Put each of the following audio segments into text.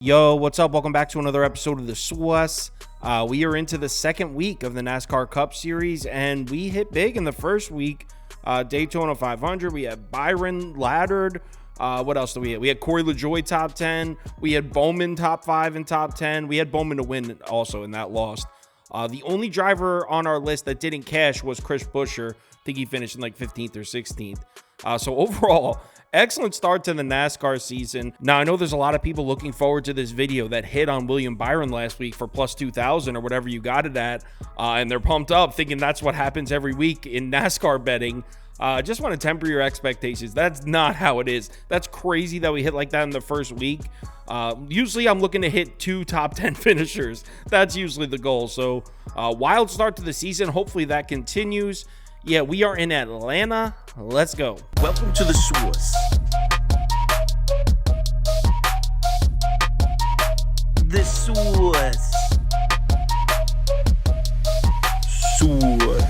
Yo, what's up? Welcome back to another episode of the Suarez. We are into the second week of the NASCAR Cup Series, and we hit big in the first week. Daytona 500, we had Byron laddered. What else do we have? We had Corey LaJoie top 10. We had Bowman top 5 and top 10. We had Bowman to win also, and that lost. The only driver on our list that didn't cash was Chris Buescher. I think he finished in like 15th or 16th. So overall, excellent start to the NASCAR season. Now, I know there's a lot of people looking forward to this video that hit on William Byron last week for plus 2,000 or whatever you got it at. And they're pumped up thinking that's what happens every week in NASCAR betting. Just want to temper your expectations. That's not how it is. That's crazy that we hit like that in the first week. Usually I'm looking to hit 2 top 10 finishers. That's usually the goal. So wild start to the season. Hopefully that continues. Yeah, we are in Atlanta. Let's go. Welcome to the Suarez. The Suarez. Suarez.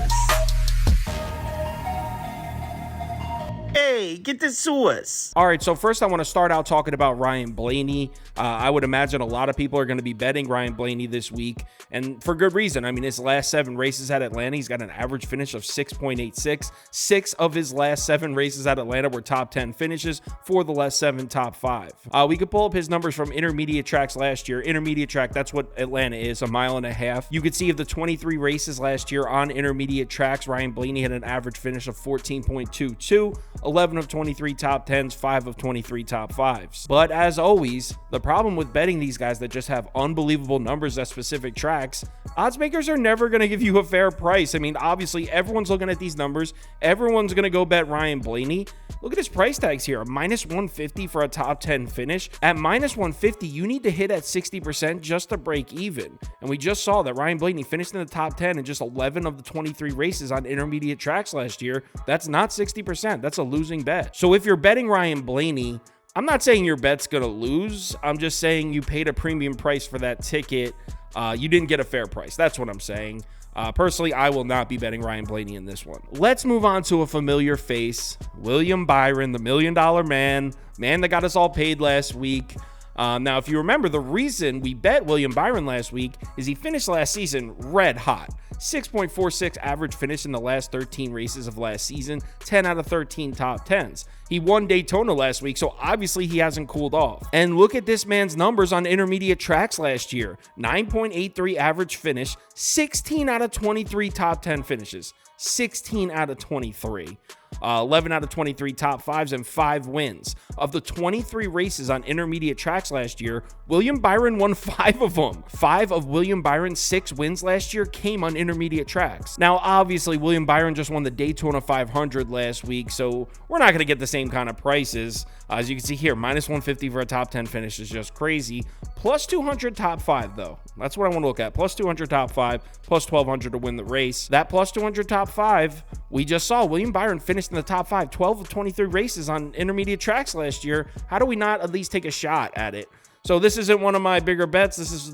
Hey, get the Suarez. All right, so first I want to start out talking about Ryan Blaney. I would imagine a lot of people are going to be betting Ryan Blaney this week, and for good reason. I mean, his last 7 races at Atlanta, he's got an average finish of 6.86. 6 of his last 7 races at Atlanta were top 10 finishes, 4 of the last 7 top 5. We could pull up his numbers from intermediate tracks last year. Intermediate track, that's what Atlanta is, 1.5 miles. You could see of the 23 races last year on intermediate tracks, Ryan Blaney had an average finish of 14.22, 11 of 23 top 10s, 5 of 23 top 5s. But as always, the problem with betting these guys that just have unbelievable numbers at specific tracks, odds makers are never going to give you a fair price. I mean, obviously everyone's looking at these numbers. Everyone's going to go bet Ryan Blaney. Look at his price tags here, minus 150 for a top 10 finish. At minus 150, you need to hit at 60% just to break even. And we just saw that Ryan Blaney finished in the top 10 in just 11 of the 23 races on intermediate tracks last year. That's not 60%. That's a losing bet. So if you're betting Ryan Blaney, I'm not saying your bet's going to lose. I'm just saying you paid a premium price for that ticket. You didn't get a fair price. That's what I'm saying. Personally, I will not be betting Ryan Blaney in this one. Let's move on to a familiar face, William Byron, the $1 million man that got us all paid last week. Now, if you remember, the reason we bet William Byron last week is he finished last season red hot. 6.46 average finish in the last 13 races of last season, 10 out of 13 top 10s. He won Daytona last week, so obviously he hasn't cooled off. And look at this man's numbers on intermediate tracks last year. 9.83 average finish, 16 out of 23 top 10 finishes. 16 out of 23. 11 out of 23 top 5s and 5 wins. Of the 23 races on intermediate tracks last year, William Byron won 5 of them. 5 of William Byron's 6 wins last year came on intermediate tracks. Now, obviously, William Byron just won the Daytona 500 last week, so we're not going to get the same kind of prices. As you can see here, minus 150 for a top 10 finish is just crazy. Plus 200 top 5, though. That's what I want to look at. Plus 200 top 5, plus 1,200 to win the race. That plus 200 top 5, we just saw William Byron finished in the top 5, 12 of 23 races on intermediate tracks last year. How do we not at least take a shot at it? So this isn't one of my bigger bets. This is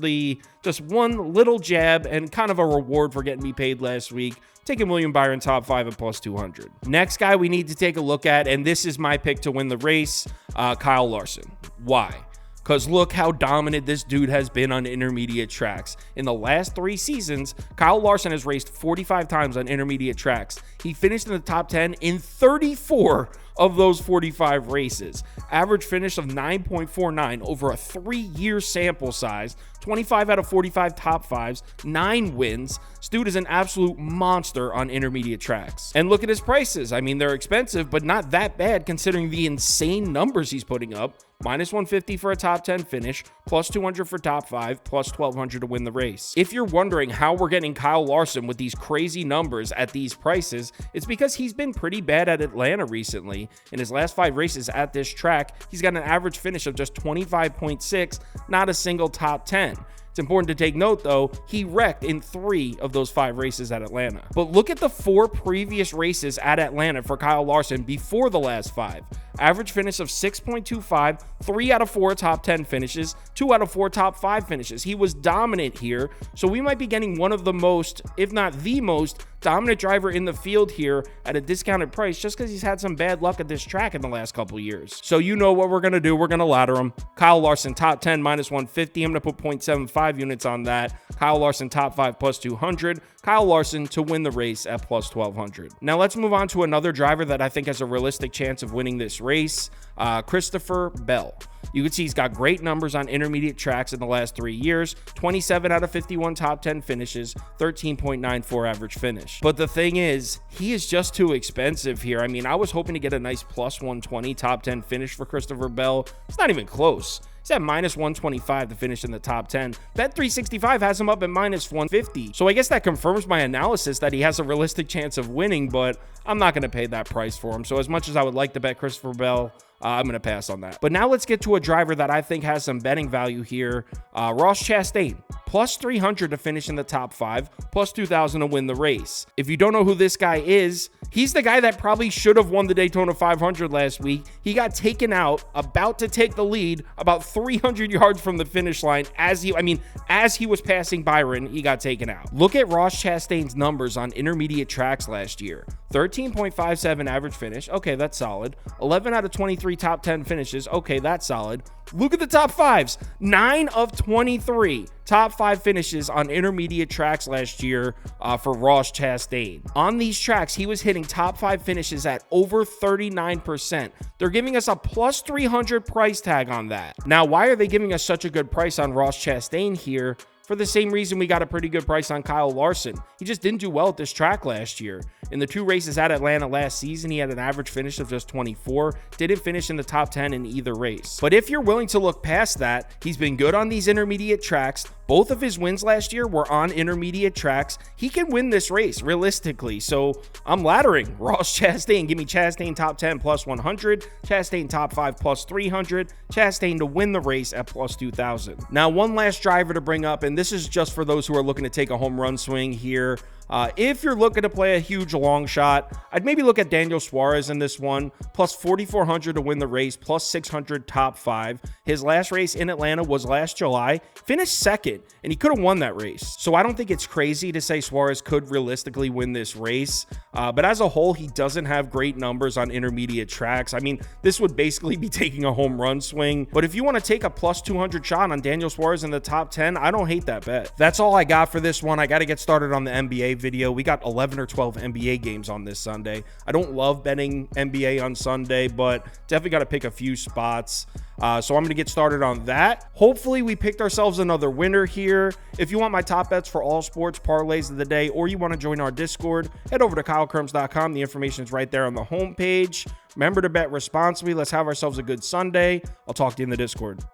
just one little jab and kind of a reward for getting me paid last week. Taking William Byron top 5 at plus 200. Next guy we need to take a look at, and this is my pick to win the race, Kyle Larson. Why? Because look how dominant this dude has been on intermediate tracks. In the last 3 seasons, Kyle Larson has raced 45 times on intermediate tracks. He finished in the top 10 in 34 of those 45 races. Average finish of 9.49 over a 3-year sample size. 25 out of 45 top 5s, 9 wins. This dude is an absolute monster on intermediate tracks. And look at his prices. I mean, they're expensive, but not that bad considering the insane numbers he's putting up. Minus 150 for a top 10 finish, plus 200 for top 5, plus 1,200 to win the race. If you're wondering how we're getting Kyle Larson with these crazy numbers at these prices, it's because he's been pretty bad at Atlanta recently. In his last 5 races at this track, he's got an average finish of just 25.6, not a single top 10. It's important to take note, though, he wrecked in 3 of those 5 races at Atlanta. But look at the 4 previous races at Atlanta for Kyle Larson before the last 5. average finish of 6.25, 3 out of 4 top 10 finishes, 2 out of 4 top 5 finishes. He was dominant here, so we might be getting one of the most, if not the most, dominant driver in the field here at a discounted price just because he's had some bad luck at this track in the last couple years. So you know what we're going to do. We're going to ladder him. Kyle Larson, top 10, minus 150. I'm going to put 0.75 units on that. Kyle Larson, top 5, plus 200. Kyle Larson to win the race at plus 1200. Now let's move on to another driver that I think has a realistic chance of winning this race, Christopher Bell. You can see he's got great numbers on intermediate tracks in the last 3 years, 27 out of 51 top 10 finishes, 13.94 average finish. But the thing is, he is just too expensive here. I mean, I was hoping to get a nice plus 120 top 10 finish for Christopher Bell. It's not even close. He's at minus 125 to finish in the top 10. Bet365 has him up at minus 150. So I guess that confirms my analysis that he has a realistic chance of winning, but I'm not going to pay that price for him. So as much as I would like to bet Christopher Bell, I'm going to pass on that. But now let's get to a driver that I think has some betting value here. Ross Chastain, plus 300 to finish in the top 5, plus 2,000 to win the race. If you don't know who this guy is, he's the guy that probably should have won the Daytona 500 last week. He got taken out, about to take the lead, about 300 yards from the finish line. As he was passing Byron, he got taken out. Look at Ross Chastain's numbers on intermediate tracks last year. 13.57 average finish. Okay, that's solid. 11 out of 23 top 10 finishes. Okay, that's solid. Look at the top 5s. 9 of 23 top 5 finishes on intermediate tracks last year for Ross Chastain. On these tracks, he was hitting top 5 finishes at over 39%. They're giving us a plus 300 price tag on that. Now, why are they giving us such a good price on Ross Chastain here? For the same reason we got a pretty good price on Kyle Larson. He just didn't do well at this track last year. In the 2 races at Atlanta last season, he had an average finish of just 24, didn't finish in the top 10 in either race. But if you're willing to look past that, he's been good on these intermediate tracks. Both of his wins last year were on intermediate tracks. He can win this race realistically. So I'm laddering Ross Chastain. Give me Chastain top 10 plus 100, Chastain top 5 plus 300, Chastain to win the race at plus 2,000. Now, one last driver to bring up, and this is just for those who are looking to take a home run swing here. If you're looking to play a huge long shot, I'd maybe look at Daniel Suarez in this one, plus 4,400 to win the race, plus 600 top 5. His last race in Atlanta was last July, finished second, and he could have won that race. So I don't think it's crazy to say Suarez could realistically win this race, but as a whole, he doesn't have great numbers on intermediate tracks. I mean, this would basically be taking a home run swing, but if you want to take a plus 200 shot on Daniel Suarez in the top 10, I don't hate that bet. That's all I got for this one. I got to get started on the NBA video. We got 11 or 12 NBA games on this Sunday. I don't love betting NBA on Sunday, but definitely got to pick a few spots. So I'm going to get started on that. Hopefully we picked ourselves another winner here. If you want my top bets for all sports parlays of the day, or you want to join our Discord, head over to KyleKirms.com. The information is right there on the homepage. Remember to bet responsibly. Let's have ourselves a good Sunday. I'll talk to you in the Discord.